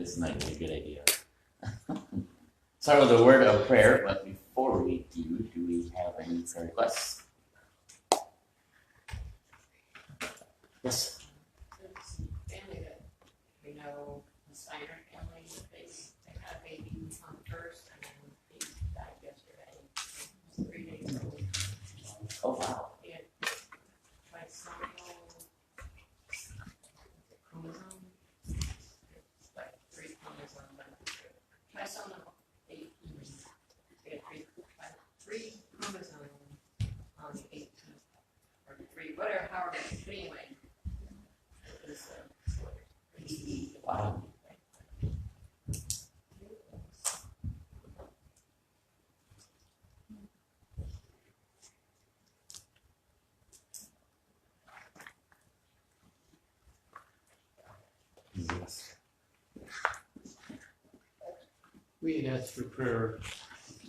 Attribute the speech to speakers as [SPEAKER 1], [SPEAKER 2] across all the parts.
[SPEAKER 1] this might be a good idea. Start with a word of prayer, but before we do we have any prayer requests? Yes.
[SPEAKER 2] Family that we know, the Steiner family, they had a baby on the first, and then he died yesterday. 3 days old.
[SPEAKER 1] Oh wow.
[SPEAKER 2] He had trisomy chromosome. It's like 3 chromosomes, but trisomy 18. He had three chromosomes on the 18th, or 3, whatever, however, but anyway. It was,
[SPEAKER 1] Wow. Yes.
[SPEAKER 3] We had asked for prayer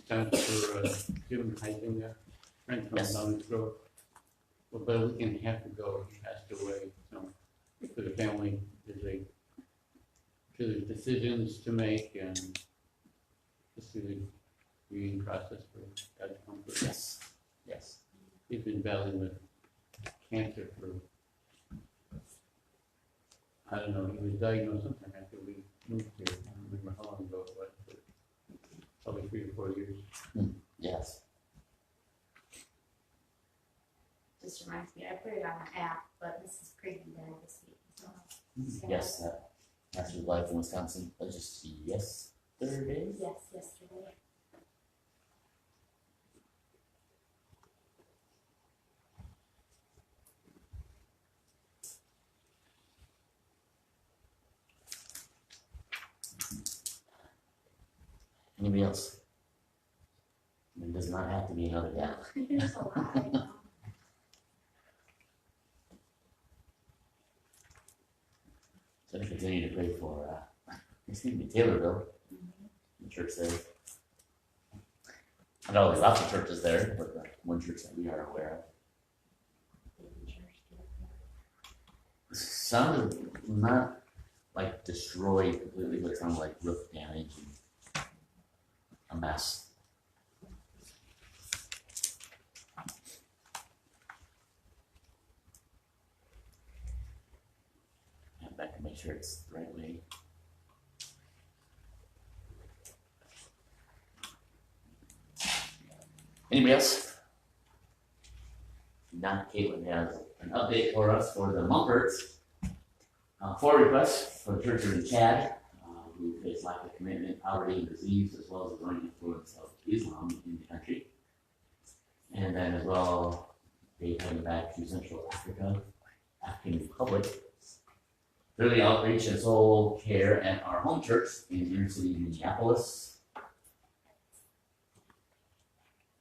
[SPEAKER 3] for Jim Heisinger, friend from
[SPEAKER 1] Yes.
[SPEAKER 3] Downers Grove. Well, about a week and a half ago, he passed away, so for the family, there's decisions to make and just a grieving process for God's comfort.
[SPEAKER 1] Yes. Yes.
[SPEAKER 3] He's been battling with cancer for, I don't know, he was diagnosed sometime after we moved here. I don't remember how long ago it was, but probably 3 or 4 years.
[SPEAKER 1] Yes.
[SPEAKER 4] Just reminds me, I put it on the app, but Mrs. Creighton died this week. So
[SPEAKER 1] Yes, that Master of Life in Wisconsin, just yesterday.
[SPEAKER 4] yes, yesterday.
[SPEAKER 1] Anybody else? It does not have to be another death.
[SPEAKER 4] There's a lot. I know.
[SPEAKER 1] So I continue to pray for, it's going to be Taylorville, the church there. I know there's lots of churches there, but one church that we are aware of. Sounded not like destroyed completely, but it sounded like roof damage and a mess. And back to make sure it's the right way. Anybody else? Not Caitlin has an update for us for the Mumfords. 4 requests for the churches in Chad who face lack of commitment, poverty, and disease, as well as the growing influence of Islam in the country. And then as well, they heading back to Central Africa, African Republic. Through the outreach and soul care at our home church in inner city Minneapolis.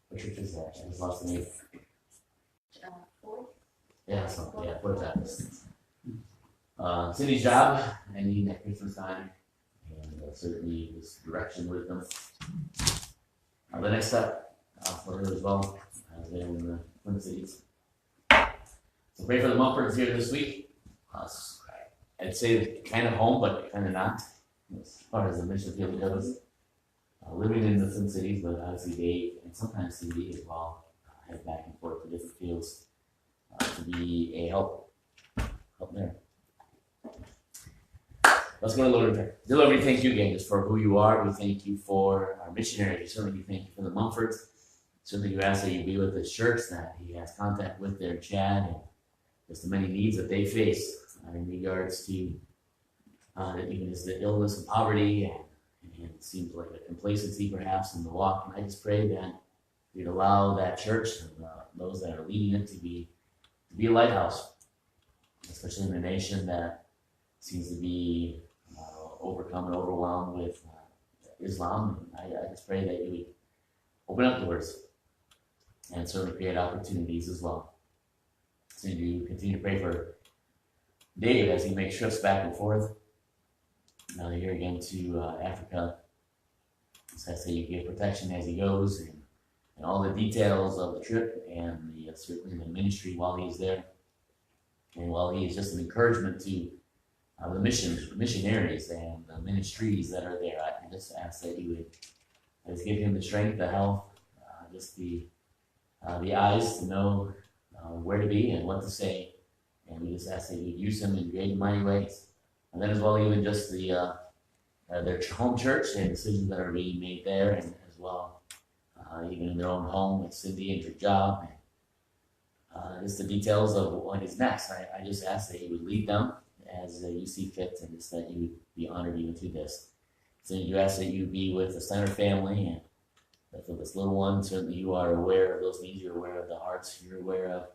[SPEAKER 1] What church is that? I just lost the name.
[SPEAKER 4] Fourth?
[SPEAKER 1] Yeah, something, yeah, what's that? Cindy's job, I need at Christmas time, and certainly this direction with them. The next step for her as well, there in the Twin Cities. So pray for the Mumfords here this week. I'd say kind of home, but kind of not, as far as the mission field goes. Living in the Twin Cities, but obviously Dave and sometimes Cindy as well head back and forth to different fields to be a help there. Let's go to Lord in prayer. Dear Lord, we thank you again just for who you are. We thank you for our missionaries. Certainly we thank you for the Mumfords. Certainly you ask that you be with this church, that he has contact with their Chad, and just the many needs that they face in regards to even just the illness and poverty, and it seems like a complacency perhaps in the walk. And I just pray that you'd allow that church and those that are leading it to be a lighthouse, especially in a nation that seems to be overcome and overwhelmed with Islam. And I just pray that you would open up doors and certainly create opportunities as well. So you continue to pray for Dave as he makes trips back and forth. Now here again to Africa. So I say you give protection as he goes, and all the details of the trip, and certainly the ministry while he's there, and while he is just an encouragement to the missionaries and the ministries that are there. I just ask that you would just give him the strength, the health, just the eyes to know where to be and what to say. And we just ask that you would use him in great and mighty ways. And then as well, even just their home church and decisions that are being made there, and as well, even in their own home with Cindy and her job, and just the details of what is next. I just ask that you would lead them as you see fit, and just that you would be honored even through this. So you ask that you be with the Steiner family, and that for this little one, certainly you are aware of those needs, you're aware of the hearts, you're aware of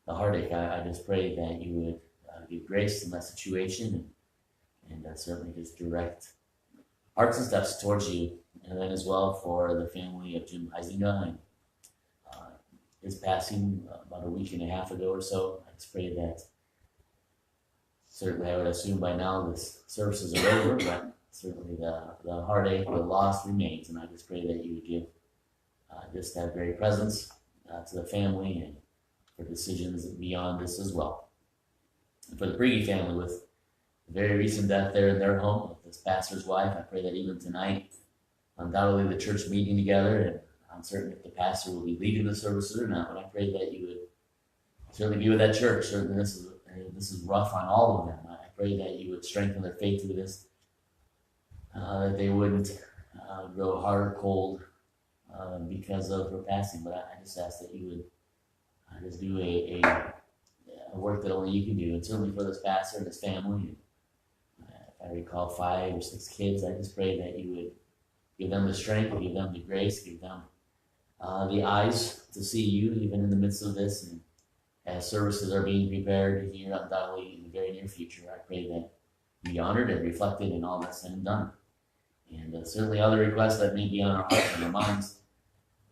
[SPEAKER 1] the heartache. I just pray that you would give grace in that situation, and certainly just direct hearts and steps towards you. And then as well for the family of Jim Huizinga and his passing about a week and a half ago or so. I just pray that, certainly I would assume by now this services are over, but certainly the heartache, the loss remains. And I just pray that you would give just that very presence to the family and for decisions beyond this as well. And for the Prigge family with the very recent death there in their home with this pastor's wife, I pray that even tonight, undoubtedly the church meeting together, and I'm certain if the pastor will be leading the services or not, but I pray that you would certainly be with that church. Certainly this is rough on all of them. I pray that you would strengthen their faith through this, that they wouldn't grow hard or cold because of her passing. But I just ask that you would just do a work that only you can do, and certainly for this pastor and his family. If I recall 5 or 6 kids, I just pray that you would give them the strength, give them the grace, give them the eyes to see you even in the midst of this. And as services are being prepared here undoubtedly in the very near future, I pray that you be honored and reflected in all that's said and done. And certainly other requests that may be on our hearts and our minds,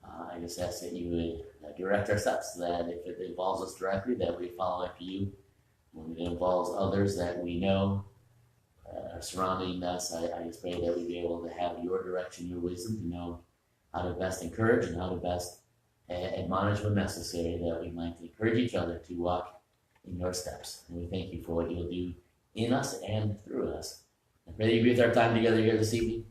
[SPEAKER 1] I just ask that you would direct our steps, that if it involves us directly, that we follow after you. When it involves others that we know are surrounding us, I just pray that we be able to have your direction, your wisdom, to know how to best encourage and how to best admonish when necessary, that we might encourage each other to walk in your steps. And we thank you for what you'll do in us and through us. I pray that you be with our time together here this evening.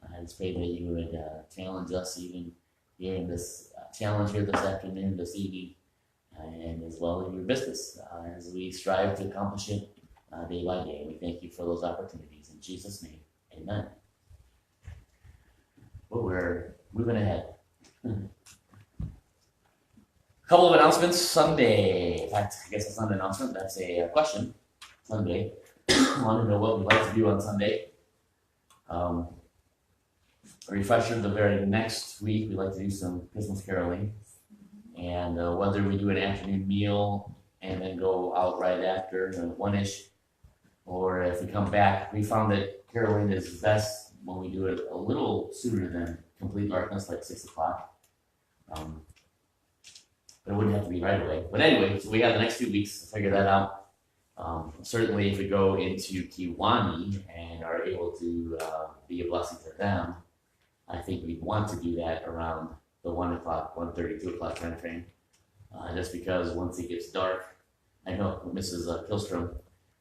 [SPEAKER 1] I just pray that you would challenge us even here in this challenge here this afternoon, this evening, and as well in your business as we strive to accomplish it day by day. We thank you for those opportunities. In Jesus' name, amen. Well, we're moving ahead. A couple of announcements. Sunday, in fact, I guess that's not an announcement, that's a question. Sunday. I want to know what we'd like to do on Sunday. A refresher, the very next week, we'd like to do some Christmas caroling. And whether we do an afternoon meal and then go out right after, 1-ish, or if we come back, we found that caroling is best when we do it a little sooner than complete darkness, like 6 o'clock. But it wouldn't have to be right away. But anyway, so we have the next 2 weeks to figure that out. Certainly, if we go into Kiwani and are able to be a blessing to them, I think we'd want to do that around the 1 o'clock, 1:30, 2 o'clock time frame. Just because once it gets dark, I know Mrs. Kilstrom,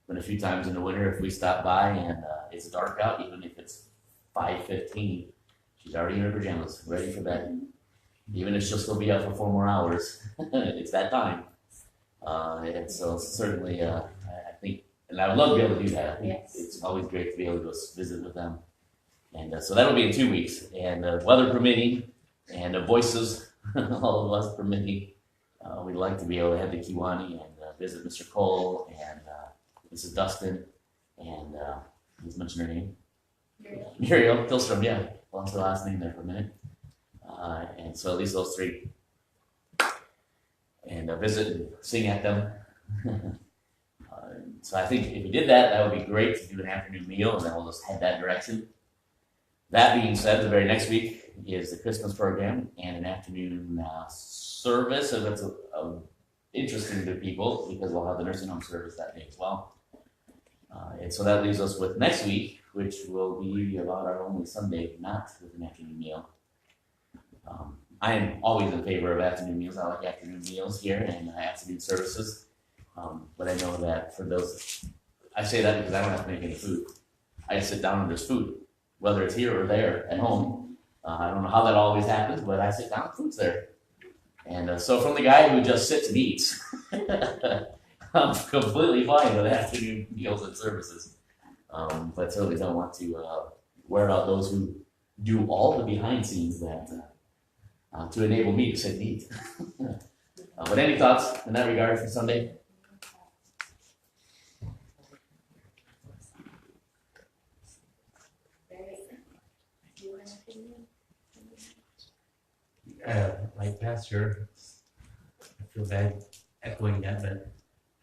[SPEAKER 1] been a few times in the winter, if we stop by and it's dark out, even if it's 5:15, she's already in her pajamas, ready for bed. Even if she'll still be up for 4 more hours, it's that time. And so certainly, I think, and I would love to be able to do that. I think it's always great to be able to go visit with them. And so that'll be in 2 weeks. And weather permitting and voices, all of us permitting, we'd like to be able to head to Kiwani and visit Mr. Cole and Mrs. Dustin and let's mention her name. Muriel Kilstrom, yeah. Lost her last name there for a minute. And so at least those 3. And visit and sing at them. So I think if we did that, that would be great to do an afternoon meal, and then we'll just head that direction. That being said, the very next week is the Christmas program and an afternoon service, so that's interesting to people because we'll have the nursing home service that day as well. And so that leaves us with next week, which will be about our only Sunday, not with an afternoon meal. I am always in favor of afternoon meals. I like afternoon meals here and afternoon services. But I know that for those I say that because I don't have to make any food. I just sit down and there's food, whether it's here or there at home. I don't know how that always happens, but I sit down and food's there. And so from the guy who just sits and eats, I'm completely fine with afternoon meals and services. But certainly don't want to wear out those who do all the behind scenes that to enable me to sit and eat. But any thoughts in that regard for Sunday?
[SPEAKER 4] Very, do you have an opinion?
[SPEAKER 5] Like pastor, I feel bad echoing that, but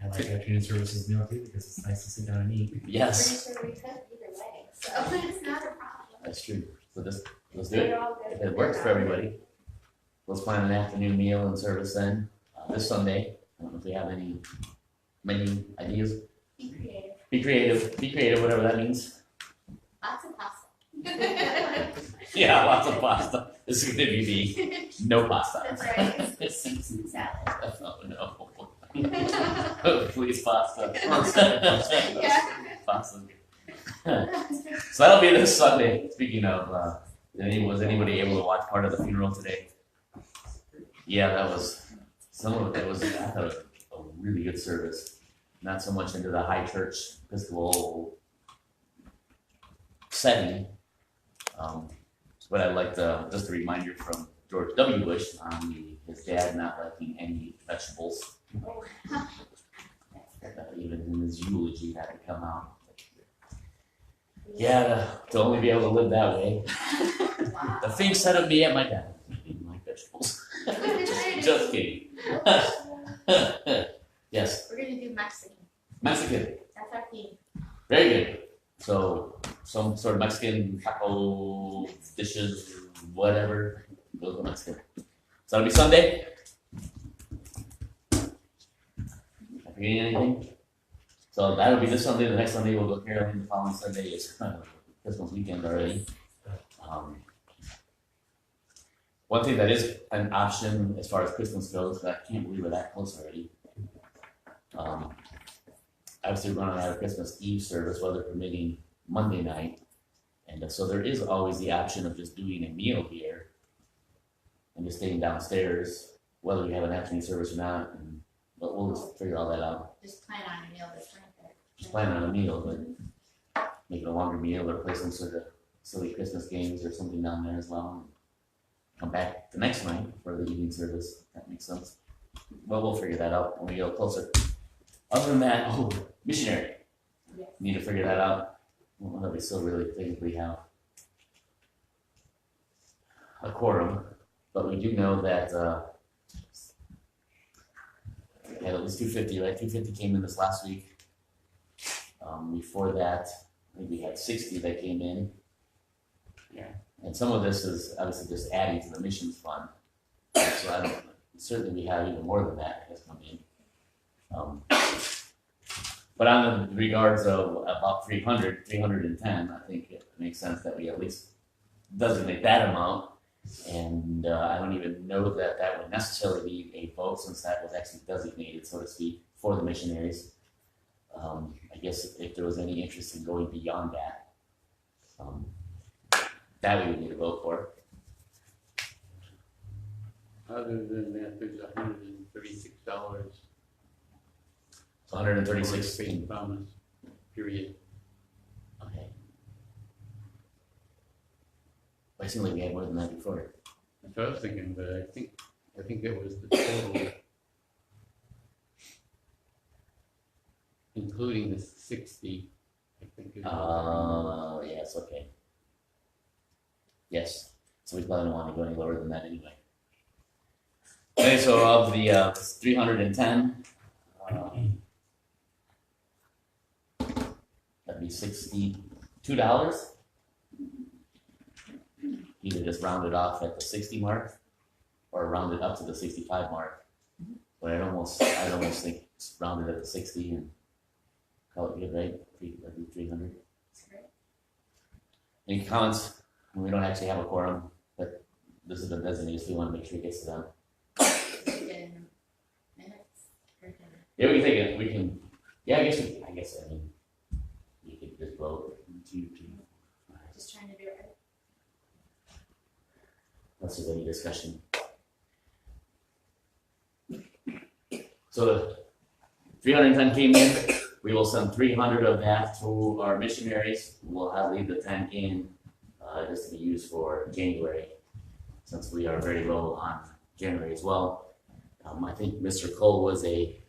[SPEAKER 5] I like afternoon services meal too because it's nice to sit down and eat.
[SPEAKER 1] Yes,
[SPEAKER 4] Pretty sure we could either way, so it's not a problem.
[SPEAKER 1] that's true. So let's do it.
[SPEAKER 4] We're all good
[SPEAKER 1] If
[SPEAKER 4] with
[SPEAKER 1] it works
[SPEAKER 4] that.
[SPEAKER 1] for everybody, let's plan an afternoon meal and service then this Sunday. I don't know if we have any menu ideas.
[SPEAKER 4] Be creative,
[SPEAKER 1] Be creative, whatever that means.
[SPEAKER 4] lots of pasta.
[SPEAKER 1] Yeah, lots of pasta. This is gonna be me. No pasta.
[SPEAKER 4] That's right, it's soups and salad.
[SPEAKER 1] Oh no. Please pasta.
[SPEAKER 4] Yeah.
[SPEAKER 1] Pasta. So that'll be this Sunday. Speaking of, was anybody able to watch part of the funeral today? Yeah, that was, some of it was, I thought it was a really good service. Not so much into the high church Episcopal setting. But I'd like to, just a reminder from George W. Bush on his dad not liking any vegetables. Even in his eulogy had to come out. Yeah, to only be able to live that way.
[SPEAKER 4] Wow.
[SPEAKER 1] The thing said of me and my dad, he didn't like vegetables. Just kidding. Yes,
[SPEAKER 4] We're gonna do Mexican,
[SPEAKER 1] Mexican.
[SPEAKER 4] that's our theme.
[SPEAKER 1] Very good. So some sort of Mexican taco dishes, whatever, goes with Mexican. So that'll be Sunday. Am I forgetting anything? So that'll be this Sunday. The next Sunday we'll go Carolyn. The following Sunday is Christmas weekend already. One thing that is an option as far as Christmas goes, but I can't believe we're that close already. Obviously, we're going to have a Christmas Eve service, weather permitting, Monday night. And so there is always the option of just doing a meal here and just staying downstairs, whether we have an afternoon service or not. But we'll just figure all that out.
[SPEAKER 4] Just plan on a meal this winter.
[SPEAKER 1] Just plan on a meal, but make it a longer meal or play some sort of silly Christmas games or something down there as well. And come back the next night for the evening service. That makes sense. Well, we'll figure that out when we get closer. Other than that, missionary.
[SPEAKER 4] Yes.
[SPEAKER 1] Need to figure that out. Well, that we still really technically have a quorum, but we do know that we had at least 250, right? 250 came in this last week. Before that, I think we had 60 that came in.
[SPEAKER 3] Yeah.
[SPEAKER 1] And some of this is obviously just adding to the missions fund. So certainly we have even more than that has come in. But on the regards of about 310, I think it makes sense that we at least designate that amount. And I don't even know that that would necessarily be a vote since that was actually designated, so to speak, for the missionaries. I guess if there was any interest in going beyond that, that we would need to vote for.
[SPEAKER 3] Other than that, there's $136.
[SPEAKER 1] So 136.
[SPEAKER 3] Faith promise, period.
[SPEAKER 1] Okay. I seem like we had more than that before.
[SPEAKER 3] That's what I was thinking, but I think it was the total, including the 60, I think. Is
[SPEAKER 1] Yes, okay. Yes, so we probably don't want to go any lower than that anyway. Okay, so of the 310, that'd be $62. Either just round it off at the 60 mark or round it up to the 65 mark. But I'd almost think it's rounded at the 60 and call it good, right? 300. Any comments? We don't actually have a quorum, but this has been designated, so we want to make sure it gets to them.
[SPEAKER 4] Minutes.
[SPEAKER 1] Yeah, we can take it. We can. Yeah, I mean, 2, 3.
[SPEAKER 4] Just trying to do it right.
[SPEAKER 1] Unless there's any discussion. So the 310 came in. We will send 300 of that to our missionaries. We'll leave the 10 in just to be used for January, since we are very low on January as well. I think Mr. Cole was a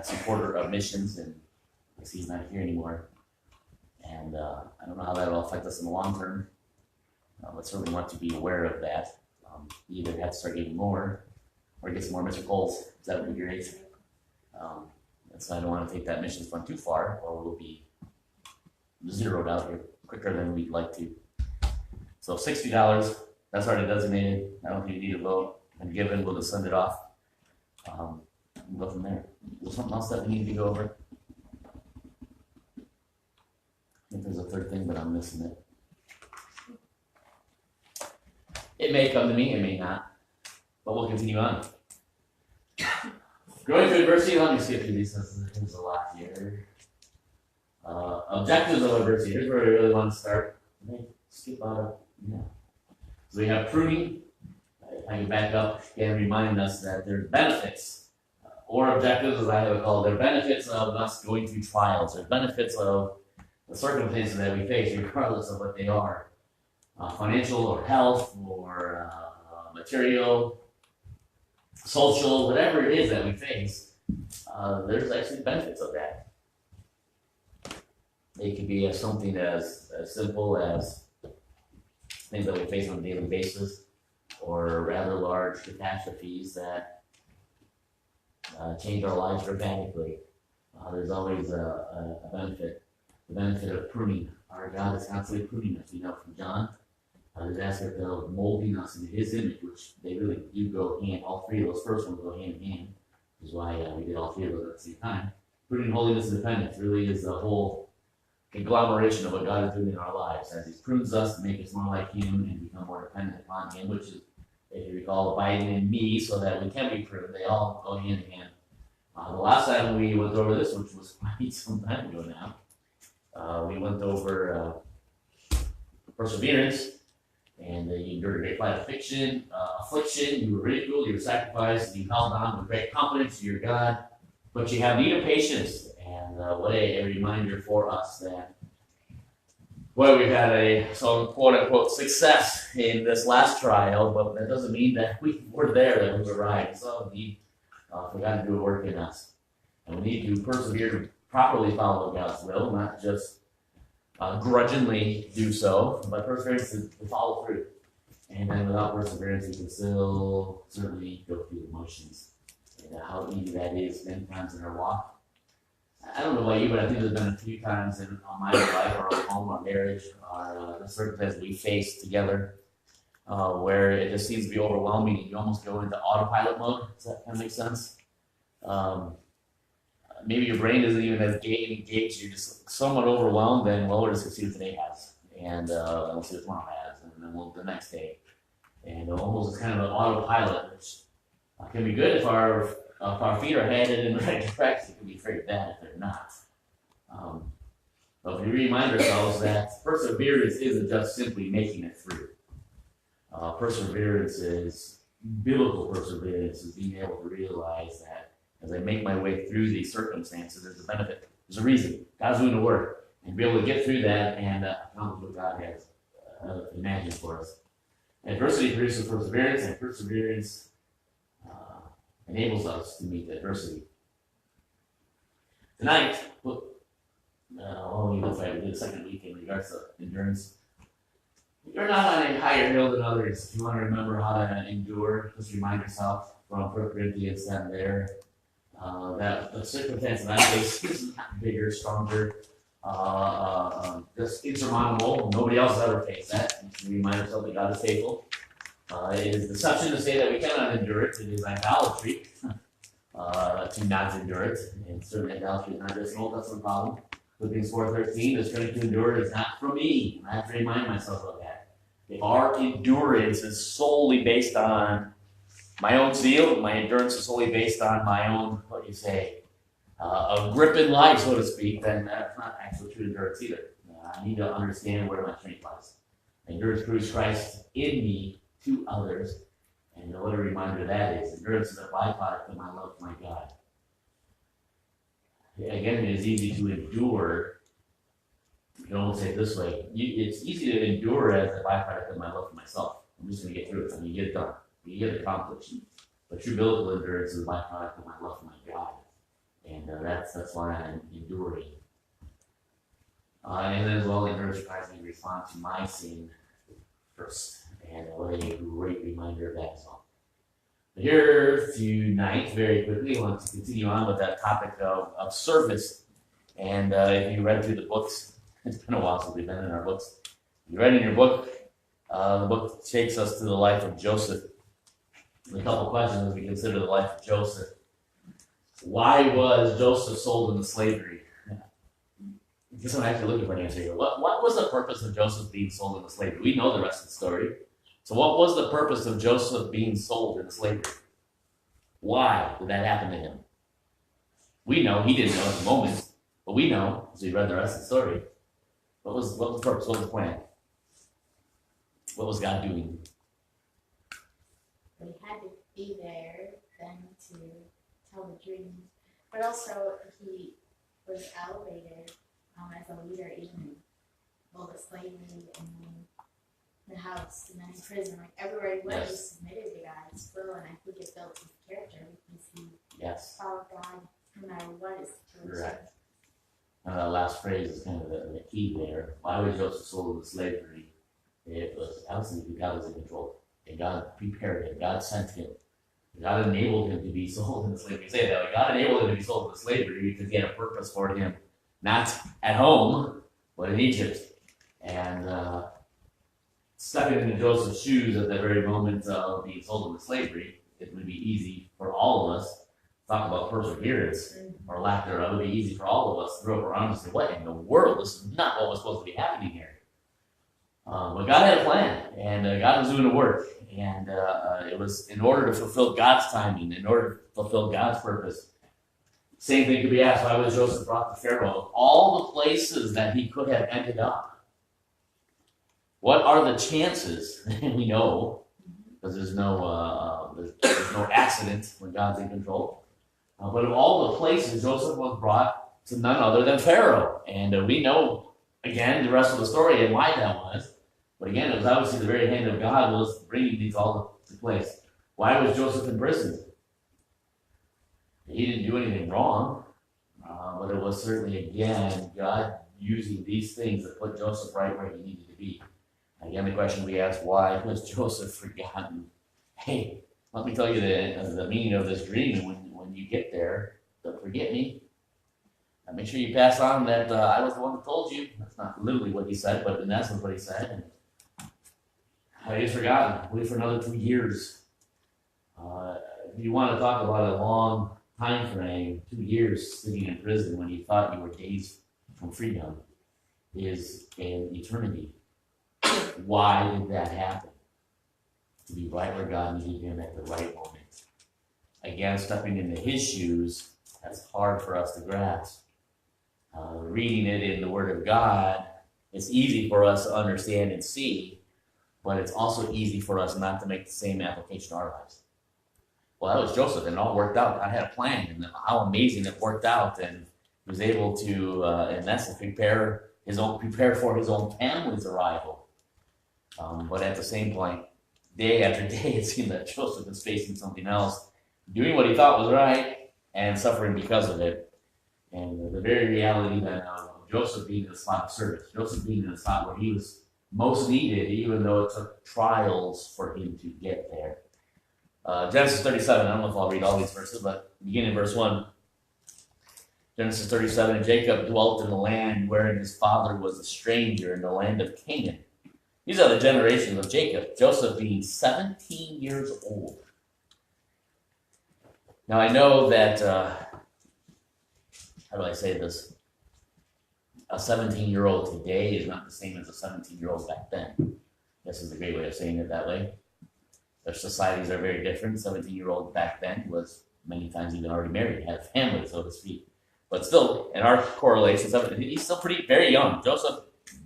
[SPEAKER 1] supporter of missions, and I guess he's not here anymore. And I don't know how that will affect us in the long term, but certainly want to be aware of that. Either have to start getting more, or get some more Mr. Coles. Is that what you're raising? And so I don't want to take that missions fund too far, or we'll be zeroed out here quicker than we'd like to. So $60, that's already designated. I don't think you need a vote. And given, we'll just send it off. We'll go from there. There's something else that we need to go over. I think there's a third thing, but I'm missing it. It may come to me, it may not, but we'll continue on. Growing through adversity, let me see if these there's a lot here. Objectives of adversity, here's where we really want to start. Let me skip out of, yeah. So we have pruning. If I can back up and remind us that there's benefits, or objectives as I have it called. There are benefits of us going through trials. There's benefits of the circumstances that we face, regardless of what they are. Financial or health or material, social, whatever it is that we face, there's actually benefits of that. It could be something as simple as things that we face on a daily basis, or rather large catastrophes that change our lives dramatically. There's always a benefit. The benefit of pruning. Our God is constantly pruning us. We know from John. There's aspect of molding us into His image, which they really do go hand. All three of those first ones go hand in hand, which is why we did all three of those at the same time. Pruning, holiness, and dependence really is the whole conglomeration of what God is doing in our lives as He prunes us to make us more like Him and become more dependent upon Him, which is, if you recall, abiding in me so that we can be pruned. They all go hand in hand. The last time we went over this, which was quite some time ago now, we went over perseverance. And you endured a great fight of affliction, you were ridiculed, you were sacrificed, you held on with great confidence to your God, but you have need of patience. And what a reminder for us that, boy, we've had some quote unquote success in this last trial, but that doesn't mean that we were there, that we arrived. So we forgot to do a work in us. And we need to persevere to properly follow God's will, not just grudgingly do so, but perseverance to follow through. And then without perseverance, we can still certainly go through the motions. And how easy that is many times in our walk. I don't know about you, but I think there's been a few times in my life, or our home, our marriage, or the circumstances we face together, where it just seems to be overwhelming, and you almost go into autopilot mode. Does that kind of make sense? Maybe your brain isn't even as engaged. You're just somewhat overwhelmed, and well, we'll just see what today has, and we'll see what tomorrow has, and then the next day. And almost kind of an autopilot, which can be good if our feet are headed in the right direction. It can be very bad if they're not. But we remind ourselves that perseverance isn't just simply making it through. Perseverance is biblical perseverance, is being able to realize that as I make my way through these circumstances, there's a benefit, there's a reason. God's doing the work, and be able to get through that and accomplish what God has imagined for us. Adversity produces perseverance, and perseverance enables us to meet adversity. Tonight, we did the second week in regards to endurance. You're not on a higher hill than others. If you want to remember how to endure, just remind yourself from 1 Corinthians 7 there. That the circumstance that I face is not bigger, stronger, just insurmountable. Nobody else has ever faced that. And we remind ourselves that God is faithful. It is deception to say that we cannot endure it. It is idolatry to not endure it. And certainly idolatry is not just an Old Testament problem. Philippians 4:13, the strength to endure is not from me. I have to remind myself of that. If our endurance is solely based on my own zeal, my endurance is solely based on my own, a grip in life, so to speak, then that's not actually true endurance either. I need to understand where my strength lies. Endurance proves Christ in me to others. And what a reminder that is. Endurance is a byproduct of my love for my God. Again, it is easy to endure. You can almost say it this way. It's easy to endure as a byproduct of my love for myself. I'm just going to get through it. I mean, you get it done. You get it accomplished. But true biblical endurance is a byproduct of my love for my God. And that's why I'm enduring. And then as well, endurance requires me to respond to my sin first. And what a great reminder of that as well. But here tonight, very quickly, I want to continue on with that topic of service. And if you read through the books, it's been a while since we've been in our books. You read in your book, the book takes us to the life of Joseph. A couple questions as we consider the life of Joseph. Why was Joseph sold into slavery? I guess I'm actually looking for an answer here. What was the purpose of Joseph being sold into slavery? We know the rest of the story. So what was the purpose of Joseph being sold into slavery? Why did that happen to him? We know, he didn't know at the moment, but we know, as we read the rest of the story. What was the purpose? What was the plan? What was God doing?
[SPEAKER 4] We had to be there then to tell the dream, but also he was elevated as a leader, even well, the slavery and then the house and then in prison, like everywhere he went, he submitted to God's will, and I think it built his character because he followed God no matter what his situation.
[SPEAKER 1] Correct. That last phrase is kind of the key there. Why was Joseph sold into slavery? It was obviously because God was in control. And God prepared him. God sent him. God enabled him to be sold into slavery. You say that way. God enabled him to be sold into slavery because he had a purpose for him, not at home, but in Egypt. And stepping into Joseph's shoes at the very moment of being sold into slavery, it would be easy for all of us to talk about perseverance or lack thereof. It would be easy for all of us to throw up our arms and say, what in the world? This is not what was supposed to be happening here. But God had a plan, and God was doing the work. And it was in order to fulfill God's timing, in order to fulfill God's purpose. Same thing could be asked, why was Joseph brought to Pharaoh? Of all the places that he could have ended up, what are the chances? And we know, because there's no accident when God's in control. But of all the places, Joseph was brought to none other than Pharaoh. And we know, again, the rest of the story and why that was. But again, it was obviously the very hand of God was bringing these all to place. Why was Joseph in prison? He didn't do anything wrong, but it was certainly, again, God using these things to put Joseph right where he needed to be. Again, the question we ask, why was Joseph forgotten? Hey, let me tell you the meaning of this dream. When you get there, don't forget me. And make sure you pass on that I was the one that told you. That's not literally what he said, but in essence what he said. And he was forgotten. Wait for another 2 years. If you want to talk about a long time frame, 2 years sitting in prison when you thought you were days from freedom is an eternity. Why did that happen? To be right where God needed him at the right moment. Again, stepping into his shoes, that's hard for us to grasp. Reading it in the Word of God, it's easy for us to understand and see, but it's also easy for us not to make the same application to our lives. Well, that was Joseph, and it all worked out. God had a plan, and how amazing it worked out, and he was able to, in essence, prepare for his own family's arrival. But at the same point, day after day, it seemed that Joseph was facing something else, doing what he thought was right, and suffering because of it. And the very reality that Joseph being in a spot of service, Joseph being in a spot where he was most needed, even though it took trials for him to get there. Genesis 37, I don't know if I'll read all these verses, but beginning in verse 1. Genesis 37, and Jacob dwelt in the land wherein his father was a stranger in the land of Canaan. These are the generations of Jacob, Joseph being 17 years old. Now I know that, how do I say this? A 17-year-old today is not the same as a 17-year-old back then. This is a great way of saying it that way. Their societies are very different. 17-year-old back then was many times even already married, had a family, so to speak. But still, in our correlation, he's still very young. Joseph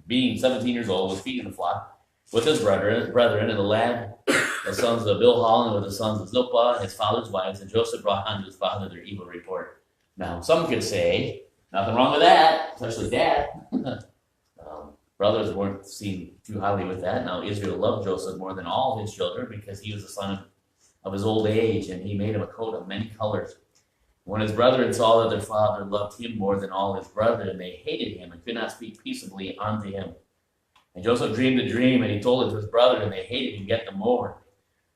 [SPEAKER 1] being 17 years old, was feeding the flock with his brethren, and the lad, the sons of Bilhah, and with the sons of Zilpah, his father's wives, and Joseph brought unto his father their evil report. Now, some could say, nothing wrong with that, especially dad. Brothers weren't seen too highly with that. Now, Israel loved Joseph more than all his children because he was the son of his old age, and he made him a coat of many colors. When his brethren saw that their father loved him more than all his brethren, they hated him and could not speak peaceably unto him. And Joseph dreamed a dream, and he told it to his brethren, and they hated him yet the more.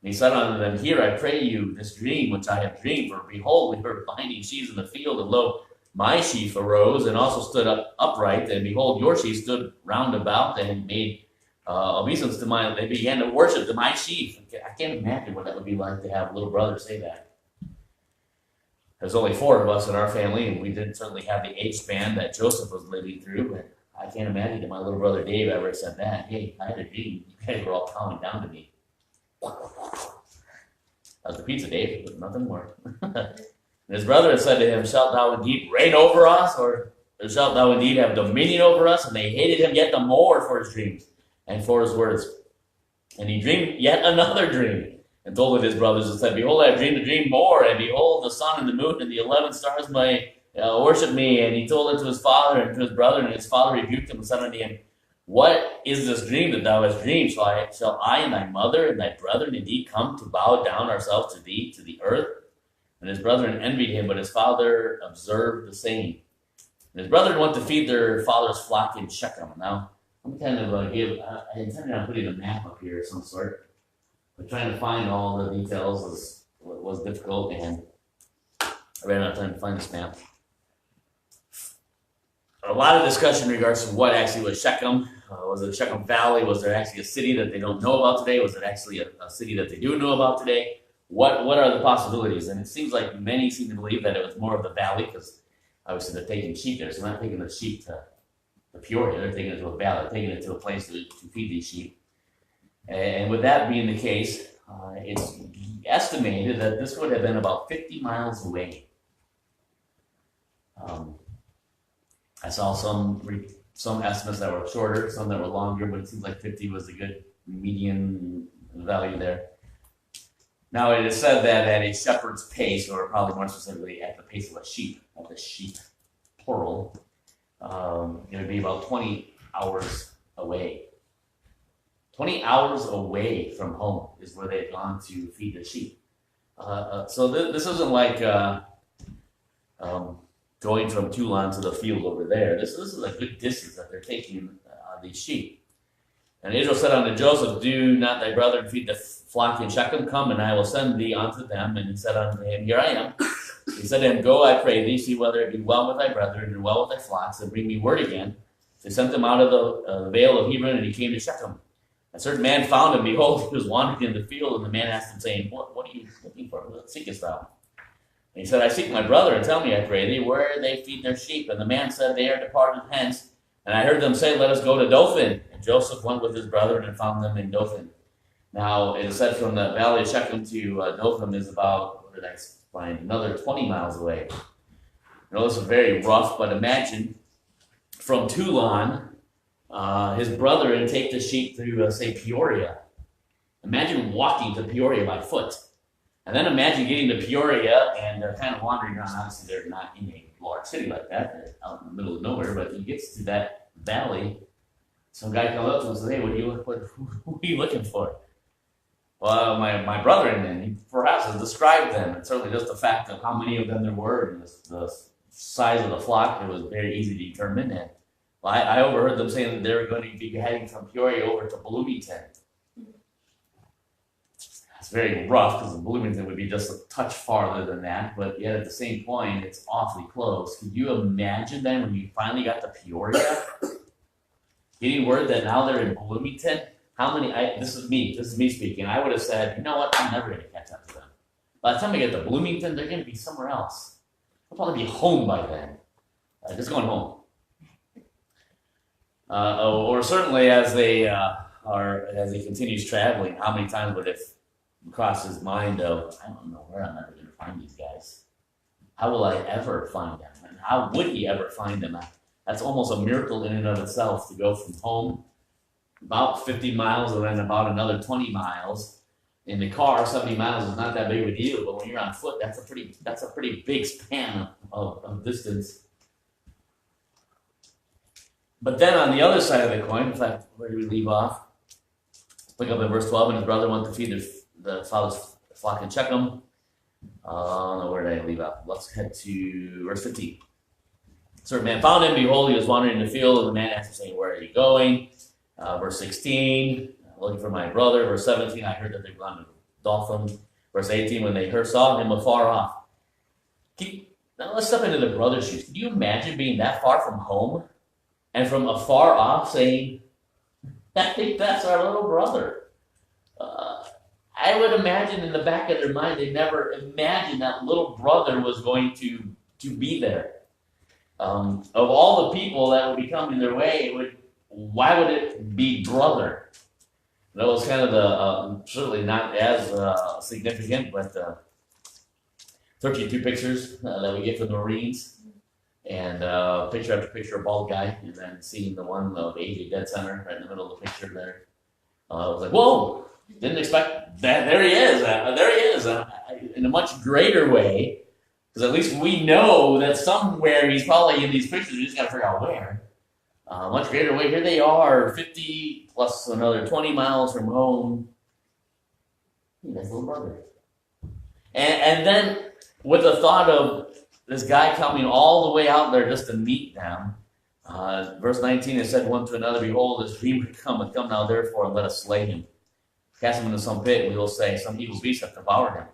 [SPEAKER 1] And he said unto them, Hear, I pray you, this dream which I have dreamed, for behold, we were binding sheaves in the field, and lo, my sheaf arose and also stood up upright, and behold, your sheaf stood round about and made obeisance to mine. They began to worship to my sheaf. I can't imagine what that would be like to have a little brother say that. There's only 4 of us in our family, and we didn't certainly have the age span that Joseph was living through, but I can't imagine that my little brother Dave ever said that. Hey, I had a dream. You guys were all calming down to me. That was the pizza, Dave, but nothing more. And his brother had said to him, Shalt thou indeed reign over us, or shalt thou indeed have dominion over us? And they hated him yet the more for his dreams and for his words. And he dreamed yet another dream, and told it his brothers, and said, Behold, I have dreamed a dream more, and behold, the sun and the moon and the 11 stars may worship me. And he told it to his father and to his brother, and his father rebuked him and said unto him, What is this dream that thou hast dreamed? Shall I and thy mother and thy brethren indeed come to bow down ourselves to thee, to the earth? And his brethren envied him, but his father observed the same. And his brethren went to feed their father's flock in Shechem. Now, I'm kind of I intended on putting a map up here of some sort, but trying to find all the details was difficult, and I ran out of time to find this map. A lot of discussion in regards to what actually was Shechem. Was it Shechem Valley? Was there actually a city that they don't know about today? Was it actually a city that they do know about today? What are the possibilities? And it seems like many seem to believe that it was more of the valley, because obviously they're taking sheep there. So they're not taking the sheep to Peoria. They're taking it to a valley. They're taking it to a place to feed these sheep. And with that being the case, it's estimated that this would have been about 50 miles away. I saw some estimates that were shorter, some that were longer, but it seems like 50 was a good median value there. Now, it is said that at a shepherd's pace, or probably more specifically at the pace of a sheep, plural, it would be about 20 hours away. 20 hours away from home is where they had gone to feed the sheep. So this isn't like going from Toulon to the field over there. This is a good distance that they're taking these sheep. And Israel said unto Joseph, Do not thy brethren feed the flock in Shechem? Come, and I will send thee unto them. And he said unto him, Here I am. He said to him, Go, I pray thee, see whether it be well with thy brethren, and well with thy flocks, and bring me word again. They sent him out of the vale of Hebron, and he came to Shechem. A certain man found him. Behold, he was wandering in the field, and the man asked him, saying, What are you looking for? What seekest thou? And he said, I seek my brother, and tell me, I pray thee, where they feed their sheep. And the man said, They are departed hence. And I heard them say, Let us go to Dothan. And Joseph went with his brethren and found them in Dothan. Now, it is said from the valley of Shechem to Dothan is about, what did I find, another 20 miles away. I know this is very rough, but imagine from Toulon, his brethren take the sheep through, say, Peoria. Imagine walking to Peoria by foot. And then imagine getting to Peoria, and they're kind of wandering around. Obviously, they're not in a large city like that. They're out in the middle of nowhere. But he gets to that valley. Some guy comes up to him and says, Hey, who are you looking for? Well, my brother, and he perhaps has described them. And certainly just the fact of how many of them there were and the size of the flock, it was very easy to determine. And I overheard them saying that they were going to be heading from Peoria over to Bloomington. It's very rough because Bloomington would be just a touch farther than that, but yet at the same point, it's awfully close. Could you imagine then when you finally got to Peoria, getting word that now they're in Bloomington? This is me speaking. I would have said, you know what, I'm never going to catch up to them. By the time I get to Bloomington, they're going to be somewhere else. I'll probably be home by then. Just going home. Or certainly as as he continues traveling, how many times would it cross his mind of, I don't know where I'm ever going to find these guys. How will I ever find them? And how would he ever find them? That's almost a miracle in and of itself to go from home about 50 miles and then about another 20 miles. In the car, 70 miles is not that big of a deal, but when you're on foot, that's a pretty big span of distance. But then on the other side of the coin, in fact, where do we leave off? Pick up in verse 12, and his brother went to feed the father's flock in Shechem. Where did I leave off? Let's head to verse 15. Certain man found him, behold, he was wandering in the field, and the man asked him, saying, where are you going? Verse 16, looking for my brother. Verse 17, I heard that they've gone to Dothan. Verse 18, when they saw him afar off. Now let's step into the brother's shoes. Can you imagine being that far from home and from afar off saying, I think that's our little brother? I would imagine in the back of their mind, they never imagined that little brother was going to be there. Of all the people that would be coming their way, why would it be brother? That was kind of the, certainly not as significant, but 32 pictures that we get from the Marines, and picture after picture of bald guy, and then seeing the one of AJ Dead Center right in the middle of the picture there. I was like, whoa, didn't expect that. There he is, in a much greater way, because at least we know that somewhere he's probably in these pictures, we just got to figure out where. Much greater way. Here they are, 50 plus another 20 miles from home. That's little brother. And then with the thought of this guy coming all the way out there just to meet them, verse 19, it said one to another, behold, this dream would come now therefore, and let us slay him. Cast him into some pit, and we will say, some evil beast hath devoured him.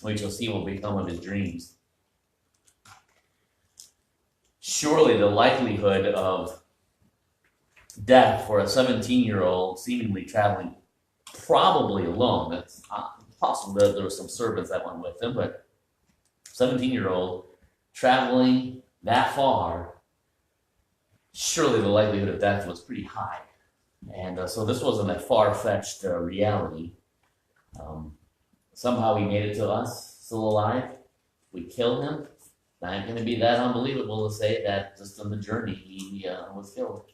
[SPEAKER 1] We shall see what will become of his dreams. Surely the likelihood of death for a 17-year-old seemingly traveling probably alone. It's possible that there were some servants that went with him, but 17-year-old traveling that far, surely the likelihood of death was pretty high. And so this wasn't a far-fetched reality. Somehow he made it to us, still alive. We killed him. Not going to be that unbelievable to say that just on the journey he was killed.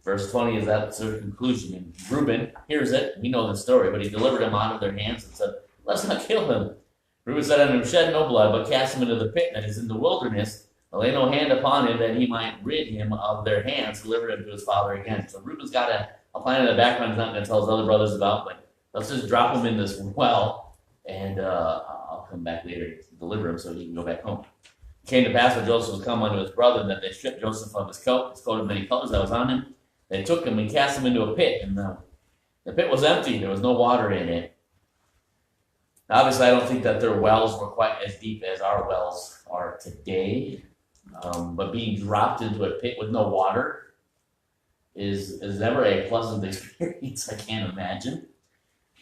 [SPEAKER 1] Verse 20 is that sort of conclusion. And Reuben hears it. We know the story, but he delivered him out of their hands and said, let's not kill him. Reuben said unto him, shed no blood, but cast him into the pit that is in the wilderness. Lay no hand upon him, that he might rid him of their hands, deliver him to his father again. So Reuben's got a plan in the background he's not going to tell his other brothers about, but let's just drop him in this well, and I'll come back later to deliver him so he can go back home. It came to pass when Joseph was come unto his brother, that they stripped Joseph of his coat of many colors that was on him. They took him and cast him into a pit, and the pit was empty. There was no water in it. Now, obviously, I don't think that their wells were quite as deep as our wells are today. But being dropped into a pit with no water is never a pleasant experience, I can't imagine.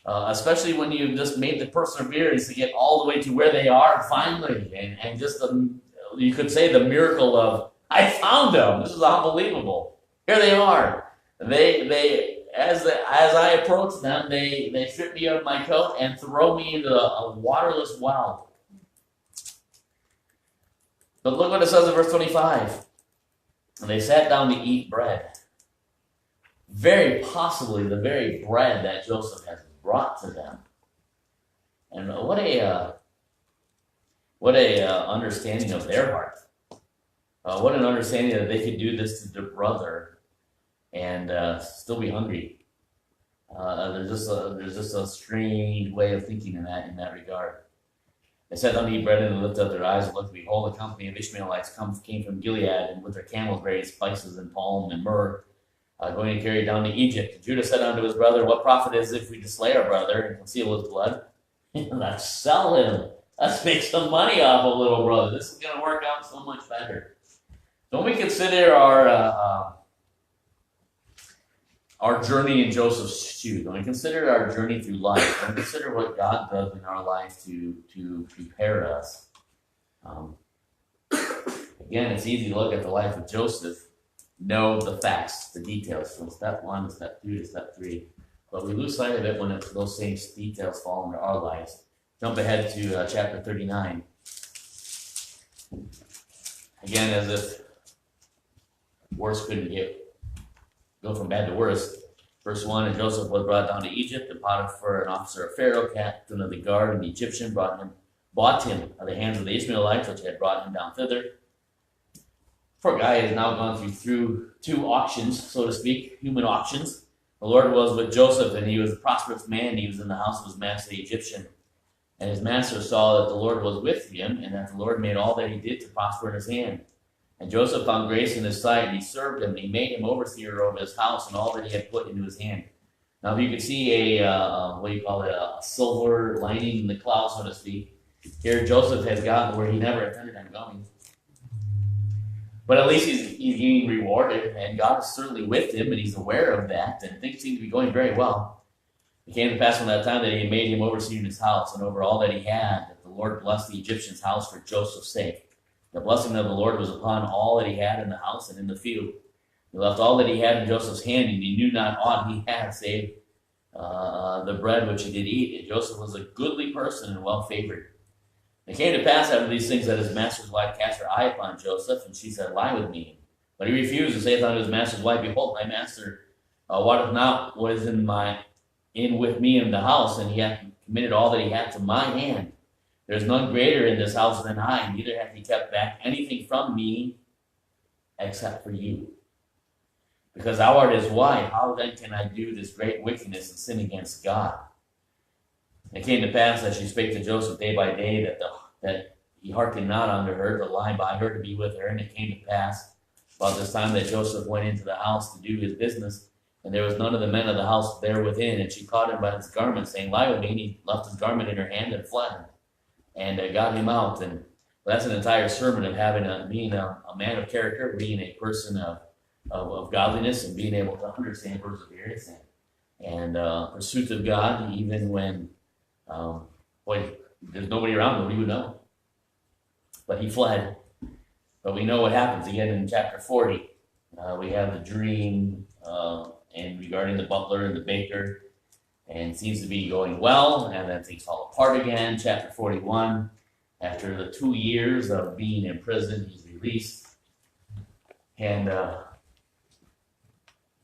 [SPEAKER 1] Especially when you've just made the perseverance to get all the way to where they are finally. And just, you could say the miracle of, I found them. This is unbelievable. Here they are. As I approach them, they strip me of my coat and throw me into a waterless well. But look what it says in verse 25. And they sat down to eat bread. Very possibly the very bread that Joseph has brought to them. And what a understanding of their heart. What an understanding that they could do this to their brother and still be hungry. There's just a strange way of thinking in that regard. They sat down to eat bread, and they lifted up their eyes and looked, and behold, a company of Ishmaelites came from Gilead, and with their camels bearing spices and balm and myrrh, going to carry down to Egypt. And Judah said unto his brother, what profit is it if we slay our brother and conceal his blood? Let's sell him. Let's make some money off of little brother. This is going to work out so much better. Don't we consider our journey in Joseph's shoes? Don't we consider our journey through life? Don't we consider what God does in our life to prepare us? Again, it's easy to look at the life of Joseph, know the facts, the details from step 1 to step 2 to step 3. But we lose sight of it when those same details fall into our lives. Jump ahead to chapter 39. Again, as if worse couldn't go from bad to worse. Verse 1, and Joseph was brought down to Egypt, and Potiphar, an officer of Pharaoh, captain of the guard, and the Egyptian, bought him of the hands of the Ishmaelites, which had brought him down thither. Poor guy has now gone through 2 auctions, so to speak, human auctions. The Lord was with Joseph, and he was a prosperous man. He was in the house of his master, the Egyptian. And his master saw that the Lord was with him, and that the Lord made all that he did to prosper in his hand. And Joseph found grace in his sight, and he served him. And he made him overseer over his house and all that he had put into his hand. Now, if you could see a silver lining in the cloud, so to speak, here Joseph has gotten where he never intended on going. But at least he's being rewarded, and God is certainly with him, and he's aware of that, and things seem to be going very well. It came to pass from that time that he made him overseer in his house, and over all that he had, that the Lord blessed the Egyptian's house for Joseph's sake. The blessing of the Lord was upon all that he had in the house and in the field. He left all that he had in Joseph's hand, and he knew not aught he had save the bread which he did eat. And Joseph was a goodly person and well favored. It came to pass after these things that his master's wife cast her eye upon Joseph, and she said, Lie with me. But he refused, and saith unto his master's wife, Behold, my master wotteth not what is in with me in the house, and he hath committed all that he had to my hand. There is none greater in this house than I, neither hath he kept back anything from me except for you. Because thou art his wife, how then can I do this great wickedness and sin against God? And it came to pass that she spake to Joseph day by day, that he hearkened not unto her, to lie by her, to be with her. And it came to pass about this time that Joseph went into the house to do his business, and there was none of the men of the house there within. And she caught him by his garment, saying, Lie with me. And he left his garment in her hand and fled, and got him out. And that's an entire sermon of being a man of character, being a person of godliness, and being able to understand perseverance and pursuit of God, even when there's nobody around, nobody would know. But he fled. But we know what happens again in chapter 40. We have the dream and regarding the butler and the baker, and it seems to be going well, and then things fall apart again. Chapter 41, after the 2 years of being in prison, he's released. And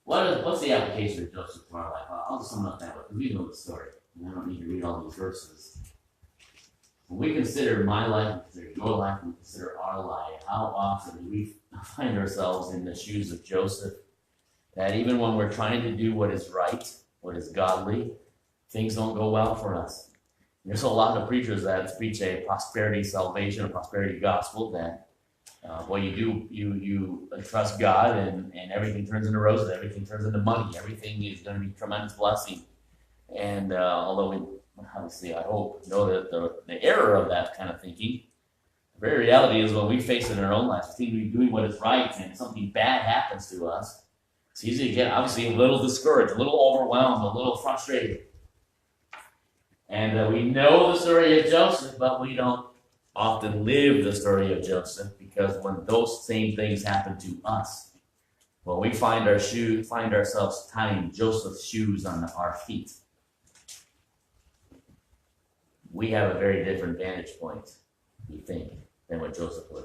[SPEAKER 1] what's the application of Joseph to our life? I'll just sum it up that way, because we know the story. I don't need to read all these verses. When we consider my life, we consider your life, we consider our life, how often do we find ourselves in the shoes of Joseph, that even when we're trying to do what is right, what is godly, things don't go well for us. There's a lot of preachers that preach a prosperity salvation, a prosperity gospel, that you trust God and everything turns into roses, everything turns into money, everything is going to be tremendous blessing. And although we obviously, I hope, know that the error of that kind of thinking, the very reality is when we face it in our own lives, we seem to be doing what is right and something bad happens to us, it's easy to get, obviously, a little discouraged, a little overwhelmed, a little frustrated. And we know the story of Joseph, but we don't often live the story of Joseph, because when those same things happen to us, when we find ourselves tying Joseph's shoes on our feet, we have a very different vantage point, we think, than what Joseph would.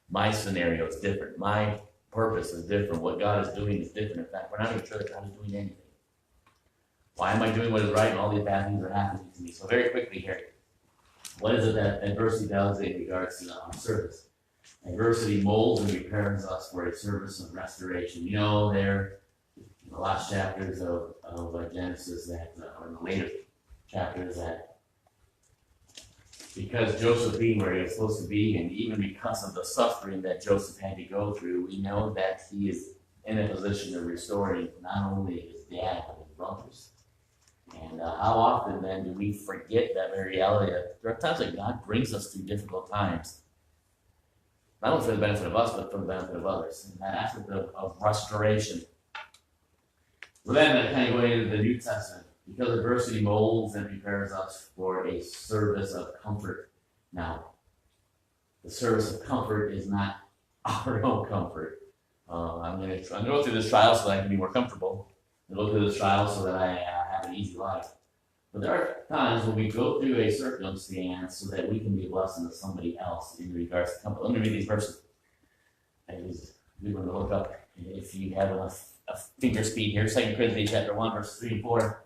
[SPEAKER 1] My scenario is different. My purpose is different. What God is doing is different. In fact, we're not even sure that God is doing anything. Why am I doing what is right and all these bad things are happening to me? So very quickly here, what is it that adversity does in regards to our service? Adversity molds and prepares us for a service of restoration. You know, there in the last chapters of Genesis, that or in the later chapters, that because Joseph being where he was supposed to be, and even because of the suffering that Joseph had to go through, we know that he is in a position of restoring not only his dad, but his brothers. And how often then do we forget that very reality that there are times that God brings us through difficult times, not only for the benefit of us, but for the benefit of others. And that aspect of restoration. Well, then, kind of going into the New Testament, because adversity molds and prepares us for a service of comfort. Now, the service of comfort is not our own comfort. I'm going to go through this trial so that I can be more comfortable. I'm going to go through this trial so that I have an easy life. But there are times when we go through a circumstance so that we can be a blessing to somebody else in regards to comfort. Let me read these verses. we want to look up if you have a finger speed here. 2 Corinthians chapter 1, verse 3 and 4.